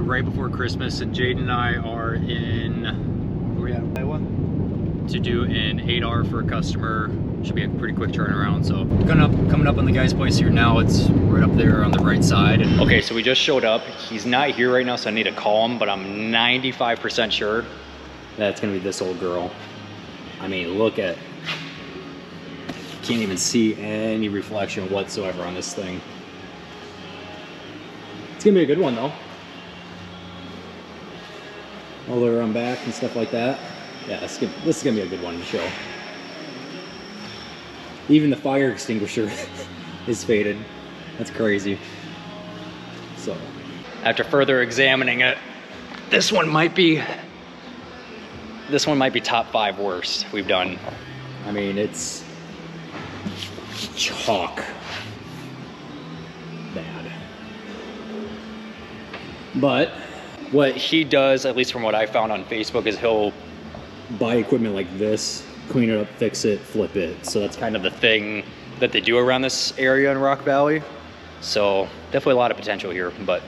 right before Christmas, and Jaden and I are in, where are we at, Iowa? To do an 8R for a customer. Should be a pretty quick turnaround. So coming up on the guy's place here now. It's right up there on the right side. And okay, so we just showed up. He's not here right now, so I need to call him, but I'm 95% sure that's gonna be this old girl. I mean, look at, can't even see any reflection whatsoever on this thing. It's gonna be a good one though. All the way around back and stuff like that. Yeah, this is gonna be a good one to show. Even the fire extinguisher is faded. That's crazy. So, after further examining it, this one might be top 5 worst we've done. I mean, it's chalk bad. But what he does, at least from what I found on Facebook, is he'll buy equipment like this, clean it up, fix it, flip it. So that's kind of the thing that they do around this area in Rock Valley. So definitely a lot of potential here. But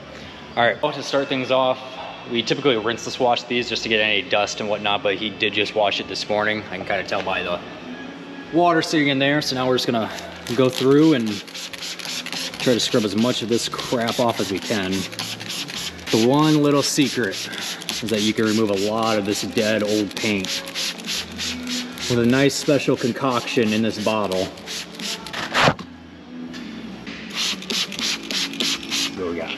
all right, well, to start things off, we typically rinseless wash these just to get any dust and whatnot, but he did just wash it this morning. I can kind of tell by the water sitting in there. So now we're just gonna go through and try to scrub as much of this crap off as we can. The one little secret is that you can remove a lot of this dead old paint with a nice special concoction in this bottle. What we got?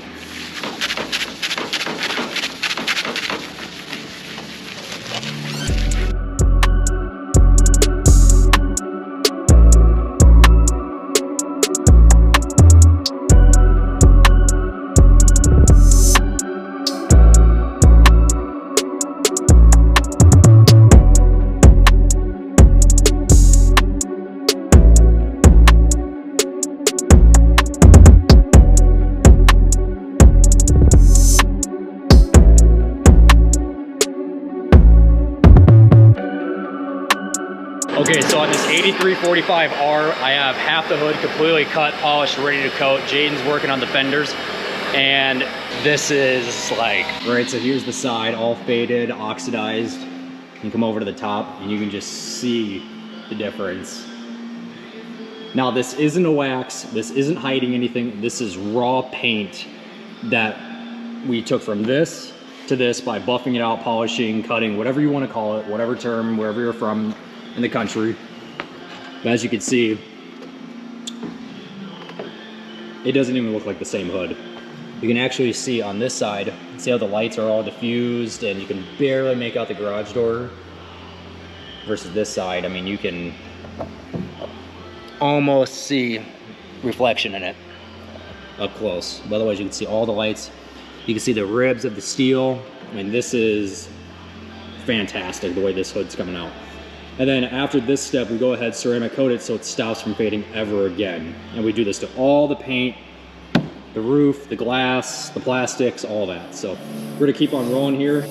Okay, so on this 8345R, I have half the hood completely cut, polished, ready to coat. Jaden's working on the fenders, and this is like, right, so here's the side, all faded, oxidized. You come over to the top, and you can just see the difference. Now, this isn't a wax, this isn't hiding anything, this is raw paint that we took from this to this by buffing it out, polishing, cutting, whatever you want to call it, whatever term, wherever you're from in the country. But as you can see, it doesn't even look like the same hood. You can actually see on this side, see how the lights are all diffused and you can barely make out the garage door, versus this side, I mean, you can almost see reflection in it up close. But otherwise you can see all the lights. You can see the ribs of the steel. I mean, this is fantastic the way this hood's coming out. And then after this step, we go ahead, ceramic coat it so it stops from fading ever again. And we do this to all the paint, the roof, the glass, the plastics, all that. So we're gonna keep on rolling here.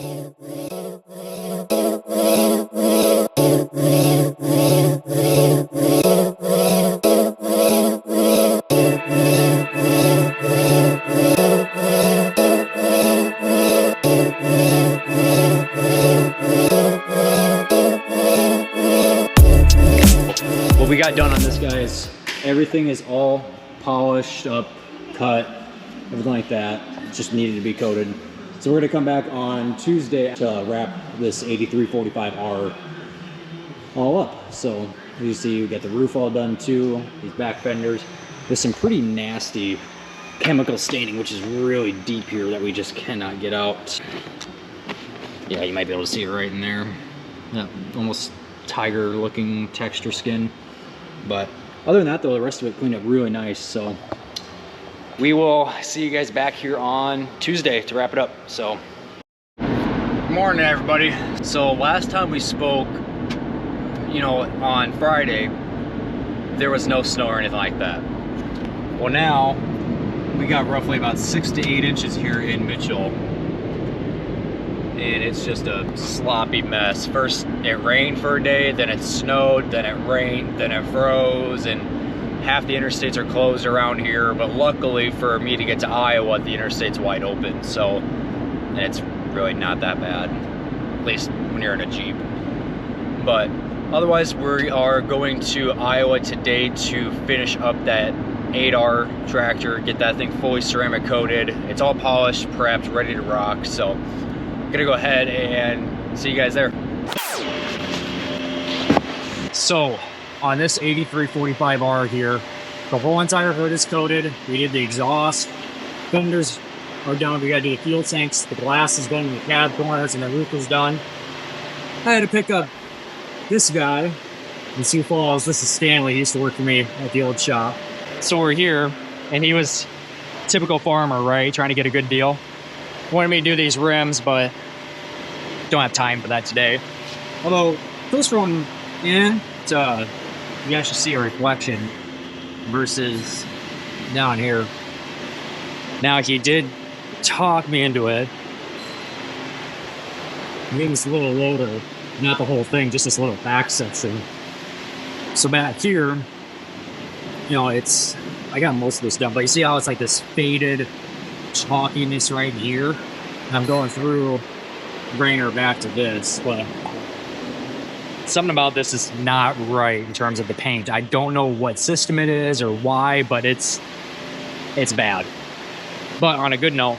What we got done on this, guys, everything is all polished up, cut, everything like that. It just needed to be coated. So we're gonna come back on Tuesday to wrap this 8345R all up. So as you see, we got the roof all done too, these back fenders. There's some pretty nasty chemical staining, which is really deep here that we just cannot get out. Yeah, you might be able to see it right in there. Yeah, almost tiger looking texture skin. But other than that though, the rest of it cleaned up really nice. So we will see you guys back here on Tuesday to wrap it up. So good morning, everybody. So last time we spoke, you know, on Friday, there was no snow or anything like that. Well, now we got roughly about 6 to 8 inches here in Mitchell, and it's just a sloppy mess. First it rained for a day, then it snowed, then it rained, then it froze, and half the interstates are closed around here. But luckily for me to get to Iowa, the interstate's wide open. So and it's really not that bad, at least when you're in a Jeep. But otherwise, we are going to Iowa today to finish up that 8R tractor, get that thing fully ceramic coated. It's all polished, prepped, ready to rock. So I'm gonna go ahead and see you guys there. So on this 8345R here, the whole entire hood is coated. We did the exhaust, fenders are done. We gotta do the fuel tanks, the glass is done, the cab corners, and the roof is done. I had to pick up this guy in Sioux Falls. This is Stanley. He used to work for me at the old shop. So we're here, and he was a typical farmer, right? Trying to get a good deal. Wanted me to do these rims, but don't have time for that today. Although, this one in, you guys should see a reflection versus down here. Now, he did talk me into it. I mean, this little loader, not the whole thing, just this little back section. So back here, you know, I got most of this done, but you see how it's like this faded chalkiness right here? And I'm going through, bringing her back to this, but something about this is not right in terms of the paint. I don't know what system it is or why, but it's bad. But on a good note,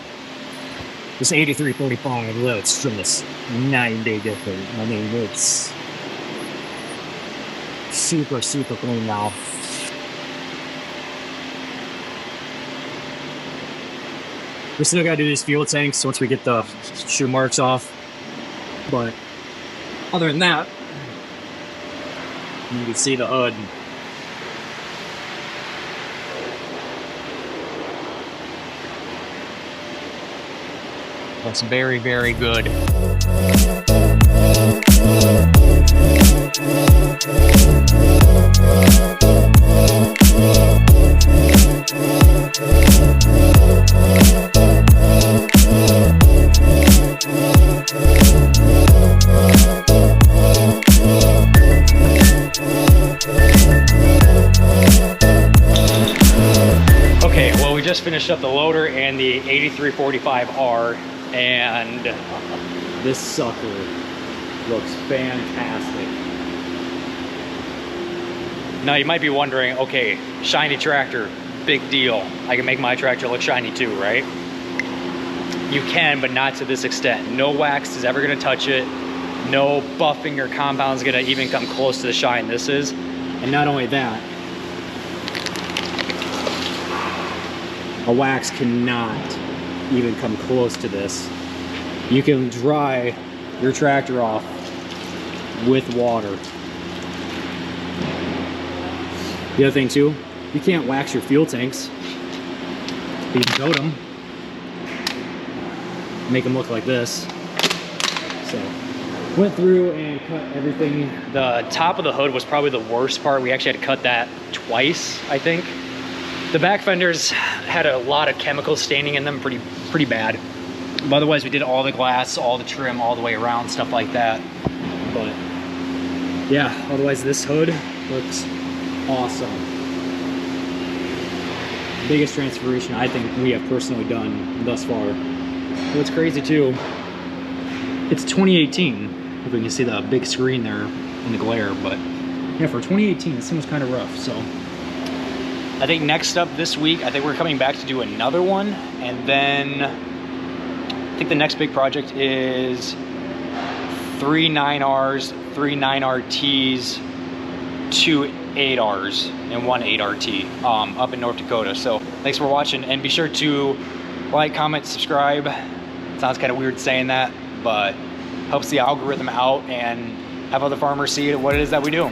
this 8345 looks just night and day different. I mean, it's super, super clean now. We still gotta do these fuel tanks once we get the shoe marks off. But other than that, you can see the hood. Looks very, very good. Okay, well, we just finished up the loader and the 8345R, and this sucker looks fantastic. Now you might be wondering, okay, shiny tractor, big deal. I can make my tractor look shiny too, right? You can, but not to this extent. No wax is ever gonna touch it. No buffing or compound is gonna even come close to the shine this is. And not only that, a wax cannot even come close to this. You can dry your tractor off with water. The other thing too, you can't wax your fuel tanks. You can coat them, make them look like this. So, went through and cut everything. The top of the hood was probably the worst part. We actually had to cut that twice, I think. The back fenders had a lot of chemical staining in them, pretty bad. But otherwise, we did all the glass, all the trim, all the way around, stuff like that. But yeah, otherwise this hood looks awesome. Biggest transformation I think we have personally done thus far. What's crazy too, it's 2018. If we can see the big screen there in the glare, but yeah, for 2018, this thing was kind of rough, so. I think next up this week, I think we're coming back to do another one, and then I think the next big project is 3 9Rs, 3 9RTs, 2 8Rs, and 1 8RT up in North Dakota. So thanks for watching, and be sure to like, comment, subscribe. It sounds kind of weird saying that, but helps the algorithm out and have other farmers see what it is that we do.